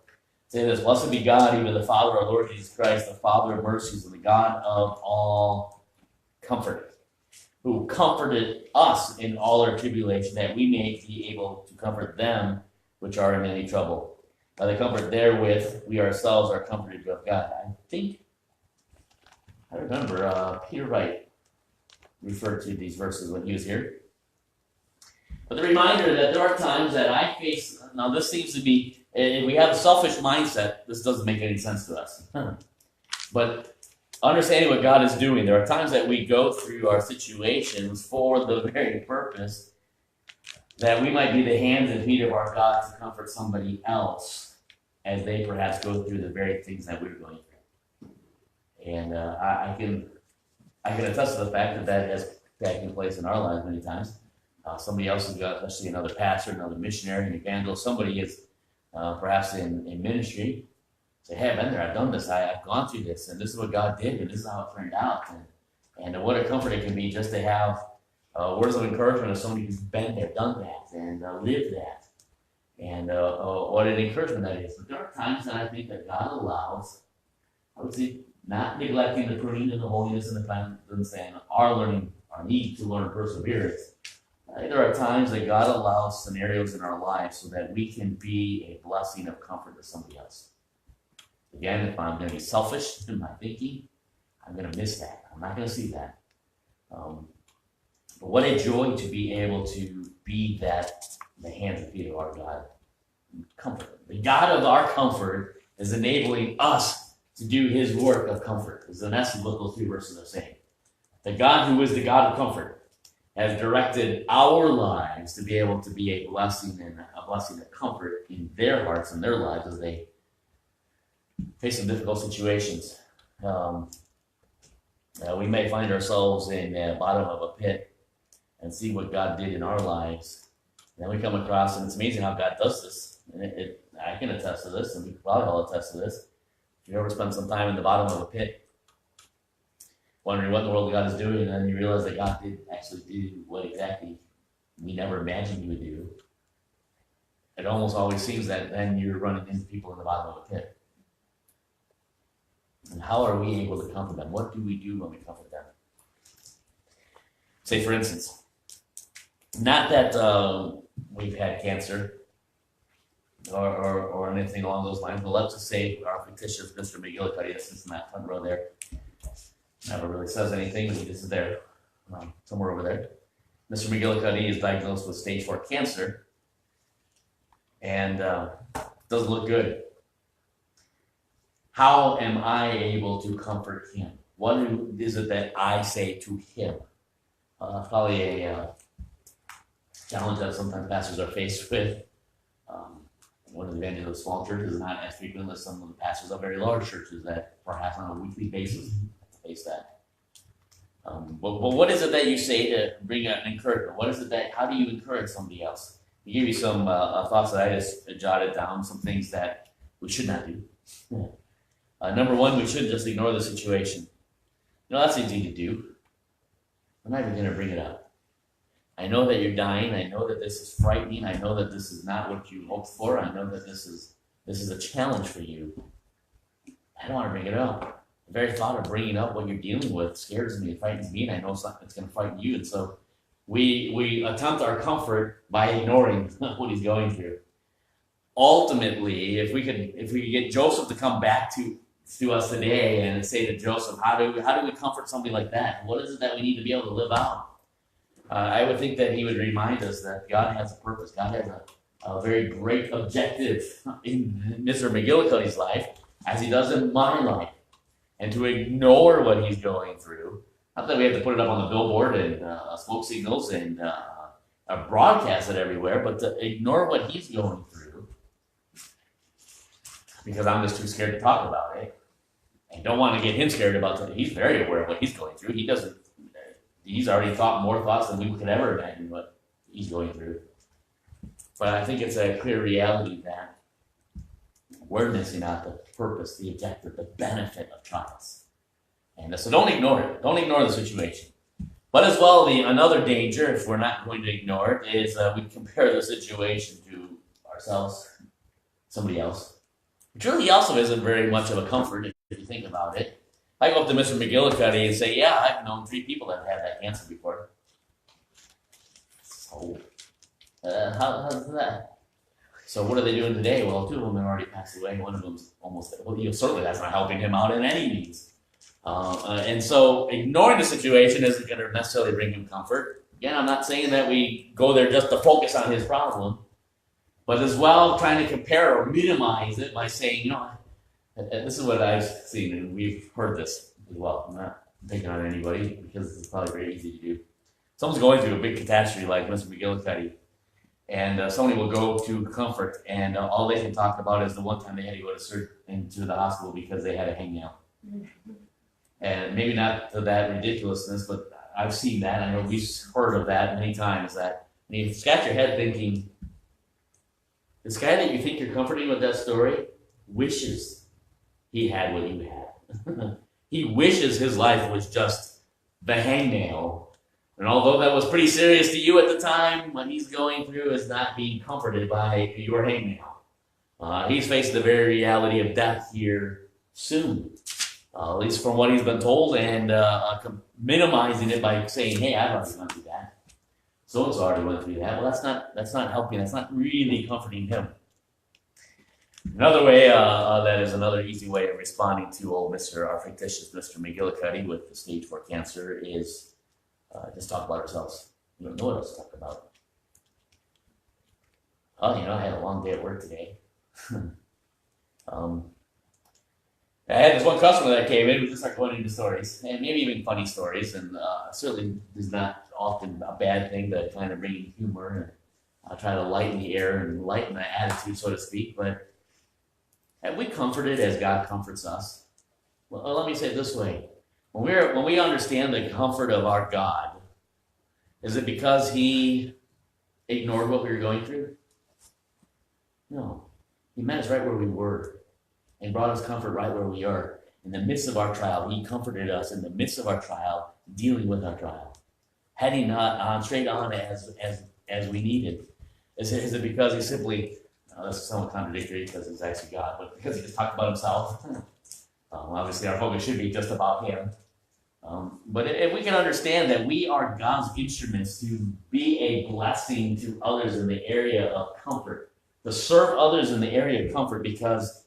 [SPEAKER 1] Say this: Blessed be God, even the Father of our Lord Jesus Christ, the Father of mercies, and the God of all comfort, who comforted us in all our tribulation, that we may be able to comfort them which are in any trouble. By the comfort therewith we ourselves are comforted of God. I remember Peter Wright referred to these verses when he was here. But the reminder that there are times that I face, now this seems to be, if we have a selfish mindset, this doesn't make any sense to us. But understanding what God is doing, there are times that we go through our situations for the very purpose that we might be the hands and feet of our God to comfort somebody else as they perhaps go through the very things that we're going through. And I can attest to the fact that that has taken place in our lives many times. Somebody else has got, especially another pastor, another missionary, an evangelist, somebody is perhaps in ministry, say, hey, I've been there, I've done this, I've gone through this, and this is what God did, and this is how it turned out. And what a comfort it can be just to have words of encouragement of somebody who's been there, done that, and lived that. And what an encouragement that is. But there are times that I think that God allows, I would say, not neglecting the pruning and the holiness and the cleansing and our need to learn perseverance. There are times that God allows scenarios in our lives so that we can be a blessing of comfort to somebody else. Again, if I'm going to be selfish in my thinking, I'm going to miss that. I'm not going to see that. But what a joy to be able to be that, the hands and feet of our God. Comfort. The God of our comfort is enabling us to do his work of comfort. Is in essence what those 3 verses are saying. The God who is the God of comfort has directed our lives to be able to be a blessing and a blessing of comfort in their hearts and their lives as they face some difficult situations. We may find ourselves in the bottom of a pit and see what God did in our lives. And then we come across, and it's amazing how God does this. And I can attest to this, and we can probably all attest to this. If you ever spend some time in the bottom of a pit, wondering what in the world God is doing, and then you realize that God did actually do what exactly we never imagined he would do. It almost always seems that then you're running into people in the bottom of a pit. And how are we able to comfort them? What do we do when we comfort them? Say, for instance, not that we've had cancer or anything along those lines, but let's just say our fictitious Mr. McGillicuddy that's sits in that front row there. Never really says anything, he just is there, somewhere over there. Mr. McGillicuddy is diagnosed with stage 4 cancer and doesn't look good. How am I able to comfort him? What is it that I say to him? Probably a challenge that sometimes pastors are faced with. One of the evangelists of small churches is not as frequent as some of the pastors of very large churches that perhaps on a weekly basis face that. But what is it that you say to bring an encouragement? What is it that, how do you encourage somebody else? To give you some thoughts that I just jotted down, some things that we should not do. Number 1, we shouldn't just ignore the situation. That's easy to do. I'm not even going to bring it up. I know that you're dying. I know that this is frightening. I know that this is not what you hoped for. I know that this is a challenge for you. I don't want to bring it up. The very thought of bringing up what you're dealing with scares me, it frightens me, and I know it's going to frighten you. And so we attempt our comfort by ignoring what he's going through. Ultimately, if we could get Joseph to come back to us today and say to Joseph, how do we comfort somebody like that? What is it that we need to be able to live out? I would think that he would remind us that God has a purpose. God has a very great objective in Mr. McGillicuddy's life, as he does in my life. And to ignore what he's going through, not that we have to put it up on the billboard and smoke signals and broadcast it everywhere, but to ignore what he's going through because I'm just too scared to talk about it. And don't want to get him scared about it. He's very aware of what he's going through. He's already thought more thoughts than we could ever imagine what he's going through. But I think it's a clear reality that we're missing out the purpose, the objective, the benefit of trials. And so don't ignore it. Don't ignore the situation. But as well, another danger, if we're not going to ignore it, is we compare the situation to ourselves, somebody else. Which really also isn't very much of a comfort if you think about it. I go up to Mr. McGillicuddy and say, yeah, I've known 3 people that have had that cancer before. So, how's that? So what are they doing today? Well, 2 of them have already passed away. One of them's almost, well, certainly that's not helping him out in any means. And so ignoring the situation isn't going to necessarily bring him comfort. Again, I'm not saying that we go there just to focus on his problem, but as well trying to compare or minimize it by saying, you know, this is what I've seen, and we've heard this as well. I'm not picking on anybody because it's probably very easy to do. Someone's going through a big catastrophe like Mr. McGillicuddy, and somebody will go to comfort, and all they can talk about is the one time they had to go into the hospital because they had a hangnail. And maybe not to that ridiculousness, but I've seen that. I know we've heard of that many times. That and you scratch your head thinking, this guy that you think you're comforting with that story wishes he had what you had. He wishes his life was just the hangnail. And although that was pretty serious to you at the time, what he's going through is not being comforted by your hangnail. He's facing the very reality of death here soon. At least from what he's been told, and minimizing it by saying, hey, I've already gone through that. So-and-so already went through that. Well, that's not helping. That's not really comforting him. Another way, that is another easy way of responding to our fictitious Mr. McGillicuddy with the stage 4 cancer is just talk about ourselves. We don't know what else to talk about. Oh, I had a long day at work today. I had this one customer that came in. We just started going into stories, and maybe even funny stories, and certainly is not often a bad thing to kind of bring in humor and try to lighten the air and lighten the attitude, so to speak. But have we comforted as God comforts us? Well, let me say it this way. When we understand the comfort of our God, is it because He ignored what we were going through? No. He met us right where we were and brought us comfort right where we are. In the midst of our trial, He comforted us in the midst of our trial, dealing with our trial, heading on straight on as we needed. Is it because He simply, this is somewhat contradictory because He's actually God, but because He just talked about Himself? Obviously, our focus should be just about Him. But if we can understand that we are God's instruments to be a blessing to others in the area of comfort, to serve others in the area of comfort, because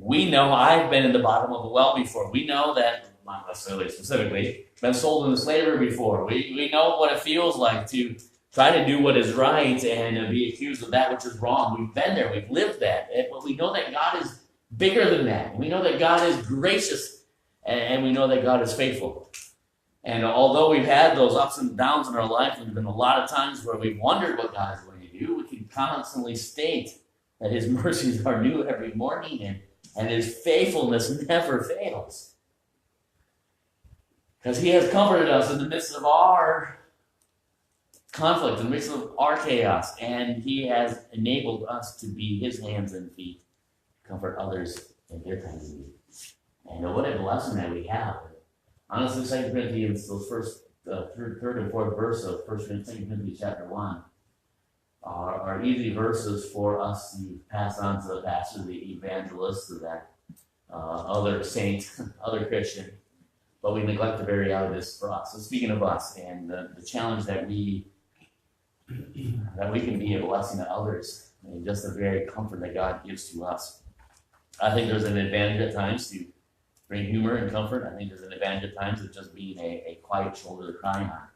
[SPEAKER 1] we know, I've been in the bottom of a well before. We know that, not necessarily specifically, been sold into slavery before. We know what it feels like to try to do what is right and be accused of that which is wrong. We've been there. We've lived that. But we know that God is bigger than that. We know that God is gracious, and we know that God is faithful. And although we've had those ups and downs in our life, and there have been a lot of times where we've wondered what God is going to do, we can constantly state that His mercies are new every morning, and His faithfulness never fails. Because He has comforted us in the midst of our conflict, in the midst of our chaos, and He has enabled us to be His hands and feet, comfort others in their time of need. And what a blessing that we have. Honestly, 2 Corinthians, those first, third and fourth verse of 2 Corinthians chapter 1 are easy verses for us to pass on to the pastor, the evangelist, to that other saint, other Christian. But we neglect the very reality of this for us. So speaking of us, and the challenge that we can be a blessing to others, and just the very comfort that God gives to us. I think there's an advantage at times to bring humor and comfort. I think there's an advantage at times of just being a quiet shoulder to cry on.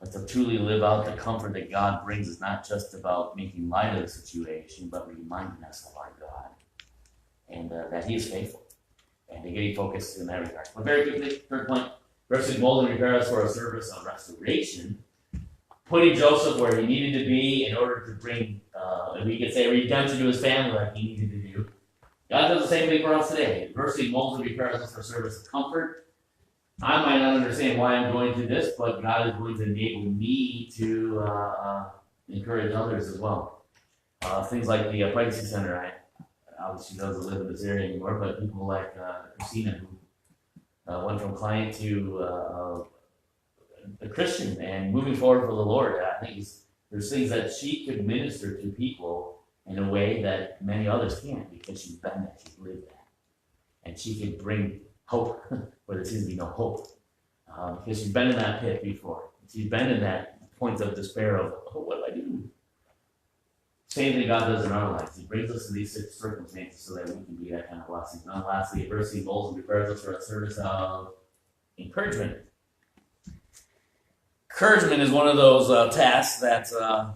[SPEAKER 1] But to truly live out the comfort that God brings is not just about making light of the situation, but reminding us of our God and that He is faithful, and to get focused in that regard. But very quickly, third point, rescued, mold, and prepare us for a service of restoration, putting Joseph where he needed to be in order to bring, we could say, redemption to his family like he needed to do. God does the same thing for us today. Adversity molds and prepares us for service of comfort. I might not understand why I'm going through this, but God is going to enable me to encourage others as well. Things like the pregnancy center. I obviously doesn't live in this area anymore, but people like Christina, who went from client to a Christian and moving forward for the Lord. I think there's things that she could minister to people in a way that many others can't because she's been that, she's lived that. And she can bring hope where there seems to be no hope. Because she's been in that pit before. She's been in that point of despair of, oh, what do I do? Same thing God does in our lives. He brings us to these circumstances so that we can be that kind of blessing. And lastly, adversity goals and prepares us for a service of encouragement. Encouragement is one of those tasks that I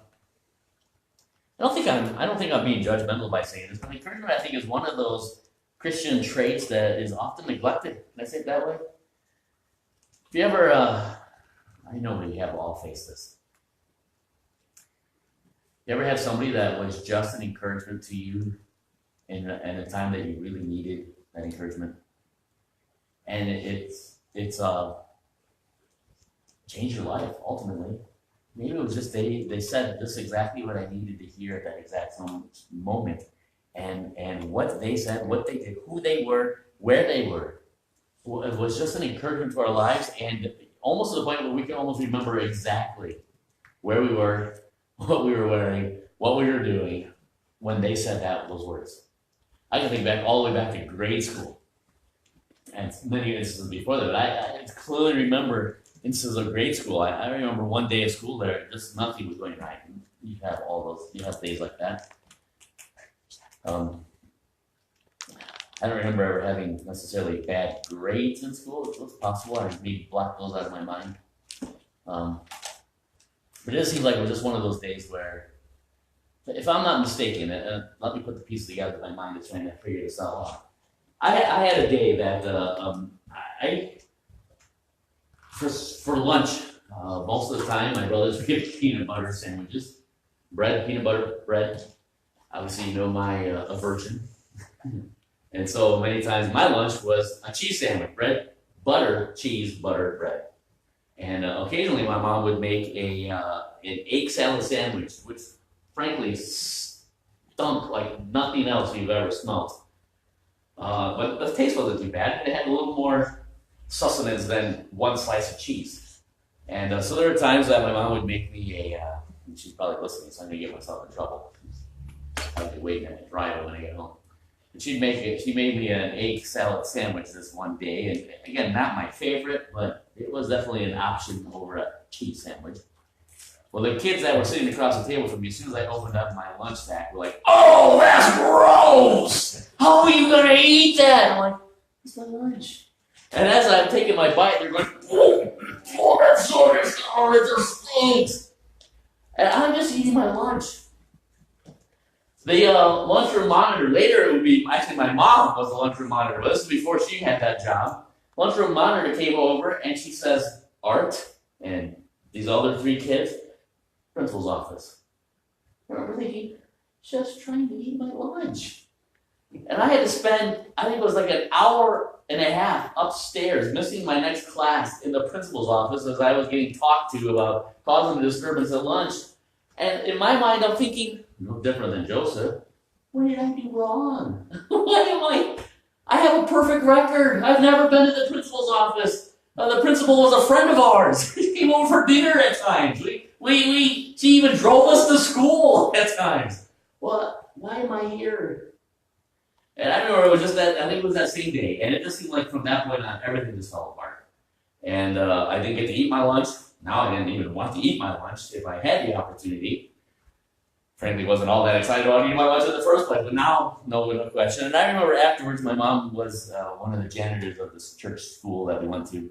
[SPEAKER 1] don't think I'm being judgmental by saying this, but encouragement I think is one of those Christian traits that is often neglected. Can I say it that way? If you ever, I know we have all faced this. You ever have somebody that was just an encouragement to you in a time that you really needed that encouragement? And it's changed your life, ultimately. Maybe it was just they said this is exactly what I needed to hear at that exact moment. And what they said, what they did, who they were, where they were, it was just an encouragement to our lives, and almost to the point where we can almost remember exactly where we were, what we were wearing, what we were doing when they said those words. I can think back all the way back to grade school, and many instances before that, but I clearly remember instances of grade school. I remember one day of school there, just nothing was going right. You have days like that. I don't remember ever having necessarily bad grades in school. It was possible. I maybe blocked those out of my mind. But it just seems like it was just one of those days where, if I'm not mistaken, let me put the pieces together. My mind is trying to figure this out. I had a day that for lunch, most of the time, my brothers would get peanut butter sandwiches, peanut butter bread. Obviously, you know my aversion. And so many times my lunch was a cheese sandwich, bread, butter, cheese, butter, bread. And occasionally my mom would make an egg salad sandwich, which frankly stunk like nothing else you've ever smelled. But the taste wasn't too bad. It had a little more sustenance than one slice of cheese. And so there were times that my mom would make me she's probably listening, so I'm going to get myself in trouble. I'll be waiting at the driveway when I get home. And she made me an egg salad sandwich this one day, and again, not my favorite, but it was definitely an option over a cheese sandwich. Well, the kids that were sitting across the table from me, as soon as I opened up my lunch sack, were like, "Oh, that's gross! How are you gonna eat that?" I'm like, "It's my lunch." And as I'm taking my bite, they're going, "Oh, that's so disgusting! Oh, it just stinks!" And I'm just eating my lunch. The lunchroom monitor, later it would be, actually my mom was the lunchroom monitor, but this is before she had that job. Lunchroom monitor came over and she says, "Art," and these other three kids, principal's office. I remember thinking, just trying to eat my lunch. And I had to spend, I think it was like an hour and a half upstairs, missing my next class in the principal's office as I was getting talked to about causing a disturbance at lunch. And in my mind, I'm thinking, no different than Joseph. What did I do wrong? I have a perfect record. I've never been to the principal's office. The principal was a friend of ours. He came over for dinner at times. She even drove us to school at times. Well, why am I here? And I remember it was just that, I think it was that same day. And it just seemed like from that point on, everything just fell apart. And I didn't get to eat my lunch. Now I didn't even want to eat my lunch if I had the opportunity. Frankly, wasn't all that excited about eating my lunch in the first place, but now, no question. And I remember afterwards, my mom was one of the janitors of this church school that we went to.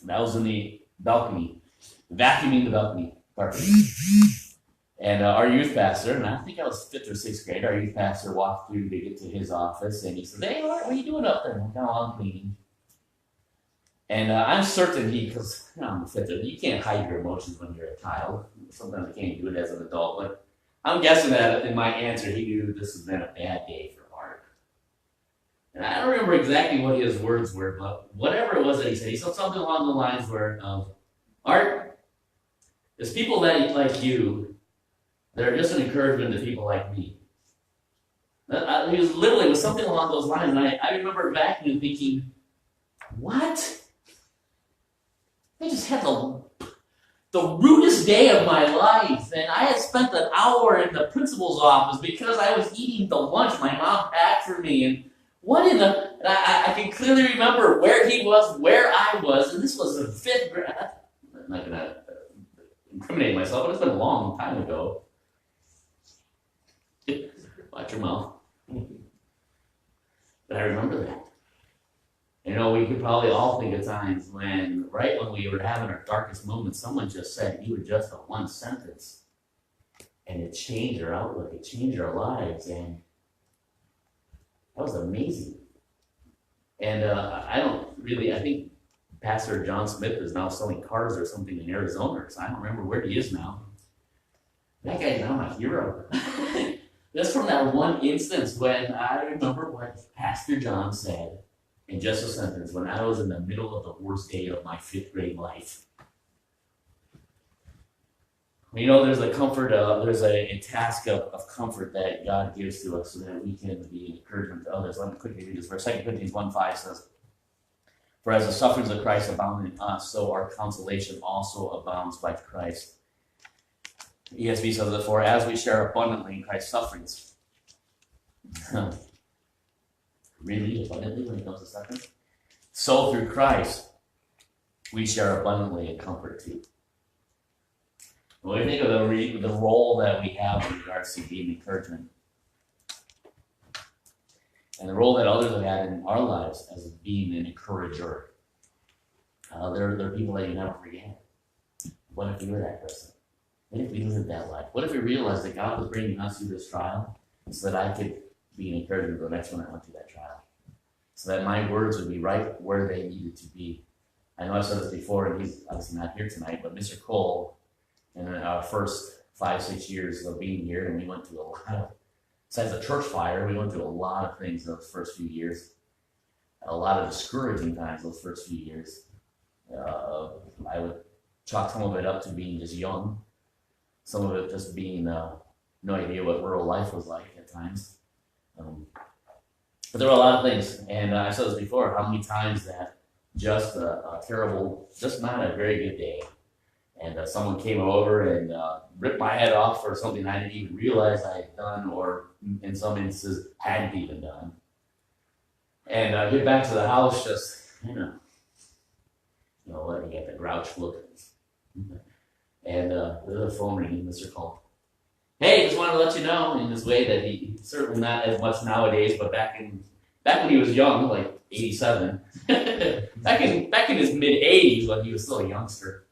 [SPEAKER 1] And I was in the balcony, vacuuming the balcony carpet. And our youth pastor, and I think I was 5th or 6th grade, our youth pastor walked through to get to his office, and he said, "Hey, what are you doing up there?" I'm like, "Oh, I'm cleaning." And I'm certain because I'm a 5th grade, you can't hide your emotions when you're a child. Sometimes you can't do it as an adult, but I'm guessing that in my answer, he knew this has been a bad day for Art. And I don't remember exactly what his words were, but whatever it was that he said something along the lines where, "Art, there's people that like you that are just an encouragement to people like me." He was literally, it was something along those lines, and I remember back and thinking, what? I just had to the rudest day of my life, and I had spent an hour in the principal's office because I was eating the lunch my mom packed for me. And what in the? And I can clearly remember where he was, where I was, and this was the 5th grade. I'm not gonna incriminate myself, but it's been a long time ago. Watch your mouth. But I remember that. You know, we could probably all think of times when, right when we were having our darkest moments, someone just said, you were just a one sentence. And it changed our outlook, it changed our lives, and that was amazing. And I think Pastor John Smith is now selling cars or something in Arizona, so I don't remember where he is now. That guy's now my hero. Just from that one instance when I remember what Pastor John said in just a sentence when I was in the middle of the worst day of my 5th grade life. You know, there's a comfort, there's a task of comfort that God gives to us so that we can be an encouragement to others. Let me quickly read this verse. 2 Corinthians 1:5 says, for as the sufferings of Christ abound in us, so our consolation also abounds by Christ. ESV says, therefore, as we share abundantly in Christ's sufferings. Really abundantly when it comes to suffering? So through Christ, we share abundantly in comfort too. When we think of the role that we have in regards to being encouragement, and the role that others have had in our lives as being an encourager, there are people that you never forget. What if you were that person? What if we lived that life? What if we realized that God was bringing us through this trial so that I could be an encouragement to the next one that went through that trial? So that my words would be right where they needed to be. I know I've said this before, and he's obviously not here tonight, but Mr. Cole, in our first 5-6 years of being here, and we went through a lot of, besides the church fire, we went through a lot of things those first few years. A lot of discouraging times those first few years. I would chalk some of it up to being just young. Some of it just being no idea what rural life was like at times. But there were a lot of things, and I said this before, how many times that just a terrible, just not a very good day, and someone came over and ripped my head off for something I didn't even realize I had done, or in some instances hadn't even done. And I get back to the house just, let me get the grouch look. And there's a phone ringing, Mr. Cole. Hey, just wanted to let you know in this way that he's certainly not as much nowadays, but back when he was young, like 87, back in his mid-80s when he was still a youngster,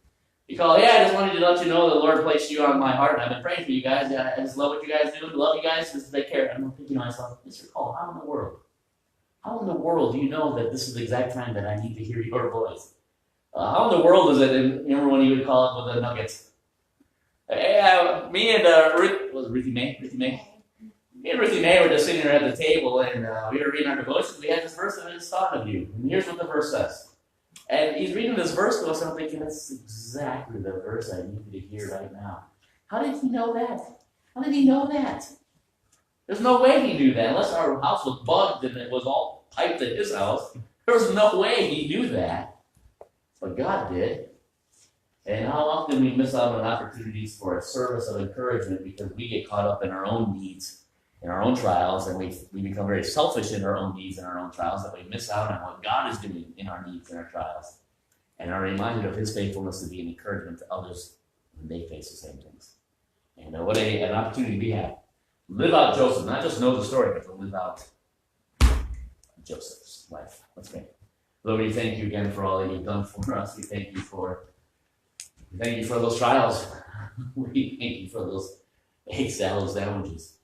[SPEAKER 1] he called, I just wanted to let you know the Lord placed you on my heart, and I've been praying for you guys. I just love what you guys do. Love you guys. Just take care. I'm thinking to myself, Mr. Cole, how in the world do you know that this is the exact time that I need to hear your voice? How in the world is it? Remember when he would call it with the Nuggets? Hey, me and Ruthie May? Me and Ruthie May were just sitting there at the table, and we were reading our devotions. We had this verse, and I just thought of you. And here's what the verse says. And he's reading this verse to us, and I'm thinking, that's exactly the verse I need to hear right now. How did he know that? How did he know that? There's no way he knew that, unless our house was bugged and it was all piped at his house. There was no way he knew that. But God did. And how often we miss out on opportunities for a service of encouragement because we get caught up in our own needs, in our own trials, and we become very selfish in our own needs and our own trials, that we miss out on what God is doing in our needs and our trials, and are reminded of His faithfulness to be an encouragement to others when they face the same things. And what an opportunity we have. Live out Joseph, not just know the story, but to live out Joseph's life. Let's pray. Lord, we thank you again for all that you've done for us. We thank you for those trials. We thank you for those egg salad sandwiches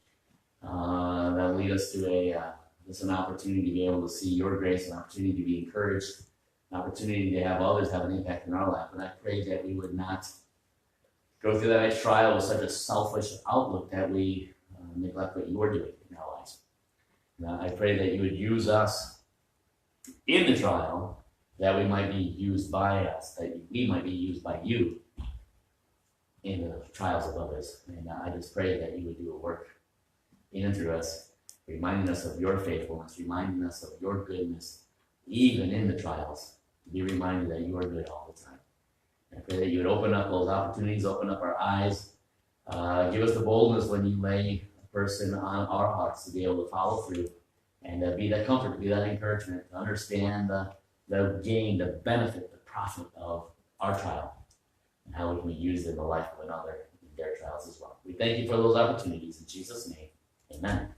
[SPEAKER 1] that lead us to just an opportunity to be able to see your grace, an opportunity to be encouraged, an opportunity to have others have an impact in our life. And I pray that we would not go through that next trial with such a selfish outlook that we neglect what you're doing in our lives. Now, I pray that you would use us in the trial, that we might be used by us, that we might be used by you in the trials of others. And I just pray that you would do a work in and through us, reminding us of your faithfulness, reminding us of your goodness, even in the trials. Be reminded that you are good all the time. I pray that you would open up those opportunities, open up our eyes, give us the boldness when you lay a person on our hearts to be able to follow through and be that comfort, be that encouragement, to understand the gain, the benefit, the profit of our trial, and how we can use it in the life of another in their trials as well. We thank you for those opportunities in Jesus' name. Amen.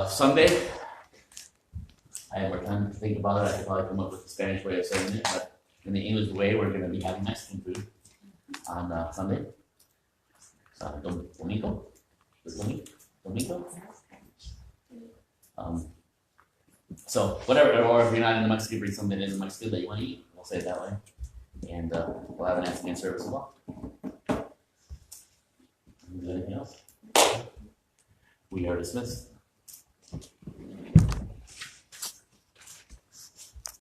[SPEAKER 1] Sunday, I had more time to think about it. I could probably come up with the Spanish way of saying it, but in the English way, we're going to be having Mexican food on Sunday. Domingo? Is it Domingo? So whatever, or if you're not in the Mexican, bring something in the Mexican that you want to eat. We'll say it that way. And we'll have an afternoon service as well. Is there anything else? We are dismissed.